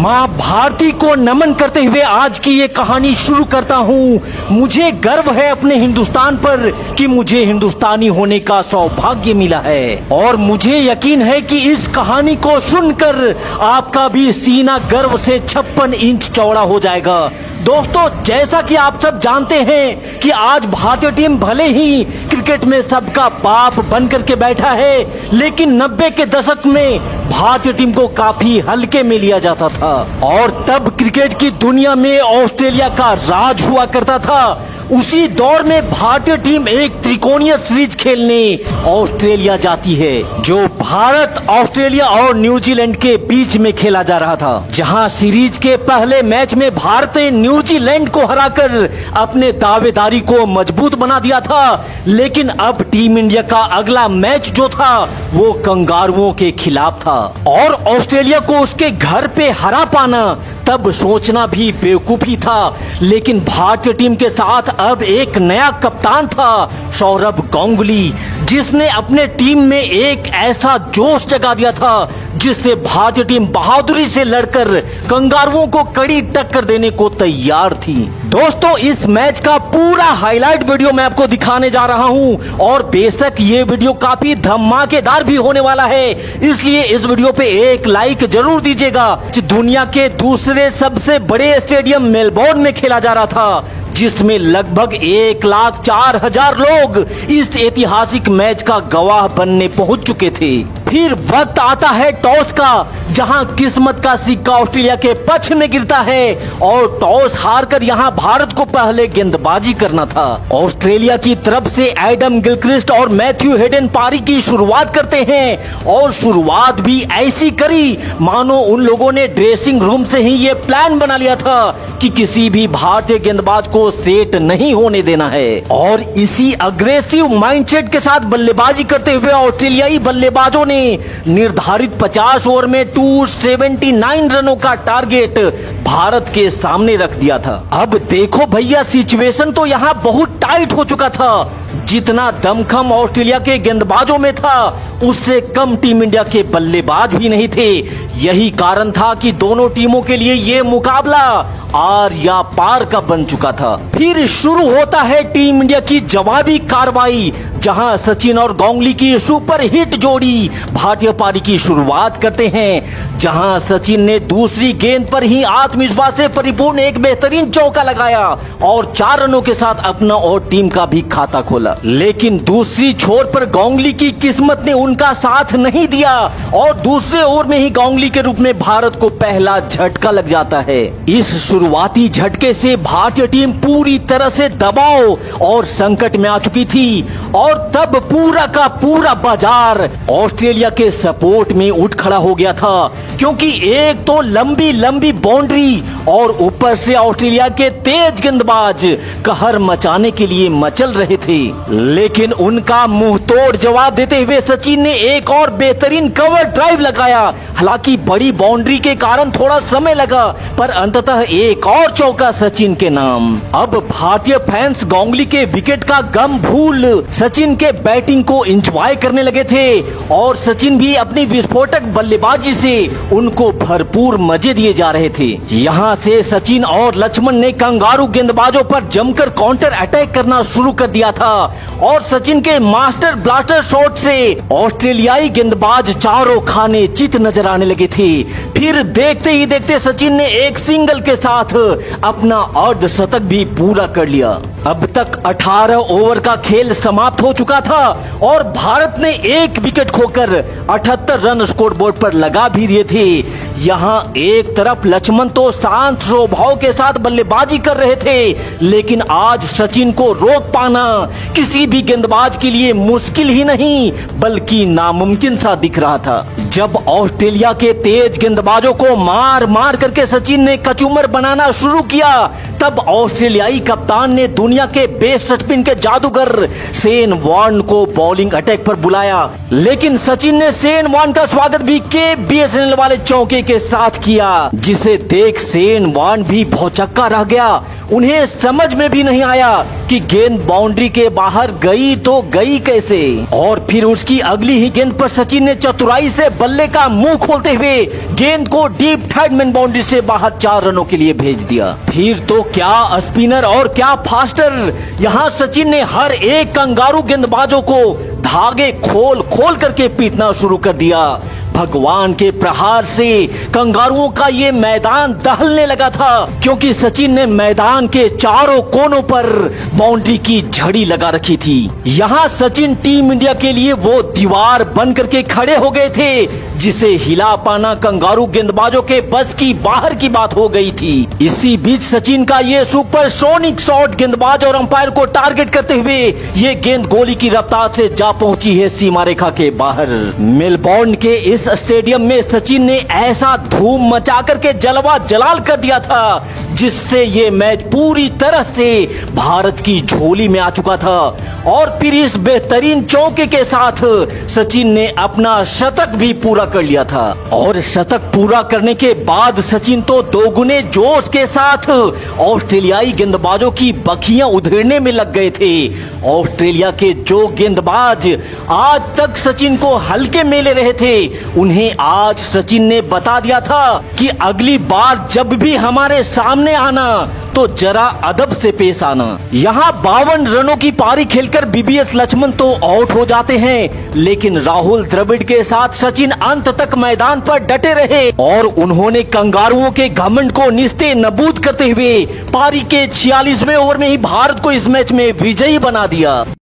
माँ भारती को नमन करते हुए आज की ये कहानी शुरू करता हूँ। मुझे गर्व है अपने हिंदुस्तान पर कि मुझे हिंदुस्तानी होने का सौभाग्य मिला है और मुझे यकीन है कि इस कहानी को सुनकर आपका भी सीना गर्व से 56 इंच चौड़ा हो जाएगा। दोस्तों, जैसा कि आप सब जानते हैं कि आज भारतीय टीम भले ही क्रिकेट में सबका बाप बन करके बैठा है, लेकिन 90 के दशक में भारतीय टीम को काफी हल्के में लिया जाता था और तब क्रिकेट की दुनिया में ऑस्ट्रेलिया का राज हुआ करता था। उसी दौर में भारतीय टीम एक त्रिकोणीय सीरीज खेलने ऑस्ट्रेलिया जाती है, जो भारत, ऑस्ट्रेलिया और न्यूजीलैंड के बीच में खेला जा रहा था। जहां सीरीज के पहले मैच में भारत ने न्यूजीलैंड को हराकर अपने दावेदारी को मजबूत बना दिया था, लेकिन अब टीम इंडिया का अगला मैच जो था वो कंगारुओं के खिलाफ था और ऑस्ट्रेलिया को उसके घर पे हरा पाना तब सोचना भी बेवकूफी था। लेकिन भारतीय टीम के साथ अब एक नया कप्तान था, सौरभ गांगुली, जिसने अपने टीम में एक ऐसा जोश जगा दिया था जिससे भारतीय टीम बहादुरी से लड़कर कंगारुओं को कड़ी टक्कर देने को तैयार थी। दोस्तों, इस मैच का पूरा हाईलाइट वीडियो मैं आपको दिखाने जा रहा हूं और बेशक ये वीडियो काफी धमाकेदार भी होने वाला है, इसलिए इस वीडियो पे एक लाइक जरूर दीजिएगा। दुनिया के दूसरे सबसे बड़े स्टेडियम मेलबोर्न में खेला जा रहा था, जिसमें लगभग 1,04,000 लोग इस ऐतिहासिक मैच का गवाह बनने पहुंच चुके थे। फिर वक्त आता है टॉस का, जहां किस्मत का सिक्का ऑस्ट्रेलिया के पक्ष में गिरता है और टॉस हारकर यहां भारत को पहले गेंदबाजी करना था। ऑस्ट्रेलिया की तरफ से एडम गिलक्रिस्ट और मैथ्यू हेडन पारी की शुरुआत करते हैं और शुरुआत भी ऐसी करी मानो उन लोगों ने ड्रेसिंग रूम से ही ये प्लान बना लिया था कि किसी भी भारतीय गेंदबाज को सेट नहीं होने देना है। और इसी अग्रेसिव माइंडसेट के साथ बल्लेबाजी करते हुए ऑस्ट्रेलियाई बल्लेबाजों ने निर्धारित 50 ओवर में 279 रनों का टारगेट भारत के सामने रख दिया था। अब देखो भैया, सिचुएशन तो यहाँ बहुत टाइट हो चुका था। जितना दमखम ऑस्ट्रेलिया के गेंदबाजों में था, उससे कम टीम इंडिया के बल्लेबाज भी नहीं थे। यही कारण था कि दोनों टीमों के लिए ये मुकाबला आर या पार का बन चुका था। फिर शुरू होता है टीम इंडिया की जवाबी कार्रवाई, जहां सचिन और गांगुली की सुपर हिट जोड़ी भारतीय पारी की शुरुआत करते हैं। जहां सचिन ने दूसरी गेंद पर ही आत्मविश्वास से परिपूर्ण एक बेहतरीन चौका लगाया और 4 रनों के साथ अपना और टीम का भी खाता खोला। लेकिन दूसरी छोर पर गांगुली की किस्मत ने उनका साथ नहीं दिया और दूसरे ओवर में ही गांगुली के रूप में भारत को पहला झटका लग जाता है। इस शुरुआती झटके से भारतीय टीम पूरी तरह से दबाव और संकट में आ चुकी थी और तब पूरा का पूरा बाजार ऑस्ट्रेलिया के सपोर्ट में उठ खड़ा हो गया था, क्योंकि एक तो लंबी लंबी बाउंड्री और ऊपर से ऑस्ट्रेलिया के तेज गेंदबाज कहर मचाने के लिए मचल रहे थे। लेकिन उनका मुंह तोड़ जवाब देते हुए सचिन ने एक और बेहतरीन कवर ड्राइव लगाया। हालांकि बड़ी बाउंड्री के कारण थोड़ा समय लगा, पर अंततः एक और चौका सचिन के नाम। अब भारतीय फैंस गांगुली के विकेट का गम भूल सचिन के बैटिंग को एंजॉय करने लगे थे और सचिन भी अपनी विस्फोटक बल्लेबाजी से उनको भरपूर मजे दिए जा रहे थे। यहाँ से सचिन और लक्ष्मण ने कंगारू गेंदबाजों पर जमकर काउंटर अटैक करना शुरू कर दिया था और सचिन के मास्टर ब्लास्टर शॉट से ऑस्ट्रेलियाई गेंदबाज चारों खाने चित नजर आने लगे थे। फिर देखते ही देखते सचिन ने एक सिंगल के साथ अपना अर्धशतक भी पूरा कर लिया। अब तक 18 ओवर का खेल समाप्त हो चुका था और भारत ने एक विकेट खोकर 78 रन स्कोर बोर्ड पर लगा भी दिए थे। यहाँ एक तरफ लक्ष्मण तो शांत स्वभाव के साथ बल्लेबाजी कर रहे थे, लेकिन आज सचिन को रोक पाना किसी भी गेंदबाज के लिए मुश्किल ही नहीं बल्कि नामुमकिन सा दिख रहा था। जब ऑस्ट्रेलिया के तेज गेंदबाजों को मार मार करके सचिन ने कचूमर बनाना शुरू किया, तब ऑस्ट्रेलियाई कप्तान ने दुनिया दुनिया के बेस्ट स्पिन के जादूगर शेन वॉर्न को बॉलिंग अटैक पर बुलाया, लेकिन सचिन ने शेन वॉर्न का स्वागत भी के बीएसएनएल वाले चौके के साथ किया, जिसे देख शेन वॉर्न भी भौचक्का रह गया। उन्हें समझ में भी नहीं आया कि गेंद बाउंड्री के बाहर गई तो गई कैसे। और फिर उसकी अगली ही गेंद पर सचिन ने चतुराई से बल्ले का मुंह खोलते हुए गेंद को डीप थर्ड मैन बाउंड्री से बाहर 4 रनों के लिए भेज दिया। फिर तो क्या स्पिनर और क्या फास्टर, यहाँ सचिन ने हर एक कंगारू गेंदबाजों को धागे खोल खोल करके पीटना शुरू कर दिया। भगवान के प्रहार से कंगारुओं का ये मैदान दहलने लगा था, क्योंकि सचिन ने मैदान के चारों कोनों पर बाउंड्री की झड़ी लगा रखी थी। यहाँ सचिन टीम इंडिया के लिए वो दीवार बन करके खड़े हो गए थे, जिसे हिला पाना कंगारू गेंदबाजों के बस की बाहर की बात हो गई थी। इसी बीच सचिन का ये सुपरसोनिक शॉट गेंदबाज और अंपायर को टारगेट करते हुए ये गेंद गोली की रफ्तार से जा पहुंची है सीमा रेखा के बाहर। मेलबोर्न के इस स्टेडियम में सचिन ने ऐसा धूम मचा करके जलवा जलाल कर दिया था, जिससे ये मैच पूरी तरह से भारत की झोली में आ चुका था। और फिर इस बेहतरीन चौके के साथ सचिन ने अपना शतक भी पूरा कर लिया था। और शतक पूरा करने के बाद सचिन तो दोगुने जोश के साथ ऑस्ट्रेलियाई गेंदबाजों की बखियां उधेड़ने में लग गए थे। ऑस्ट्रेलिया के जो गेंदबाज आज तक सचिन को हल्के में ले रहे थे, उन्हें आज सचिन ने बता दिया था कि अगली बार जब भी हमारे सामने आना तो जरा अदब से पेश आना। यहाँ 52 रनों की पारी खेलकर बीबीएस लक्ष्मण तो आउट हो जाते हैं, लेकिन राहुल द्रविड़ के साथ सचिन अंत तक मैदान पर डटे रहे और उन्होंने कंगारुओं के घमंड को निस्ते नबूद करते हुए पारी के 46वें ओवर में ही भारत को इस मैच में विजयी बना दिया।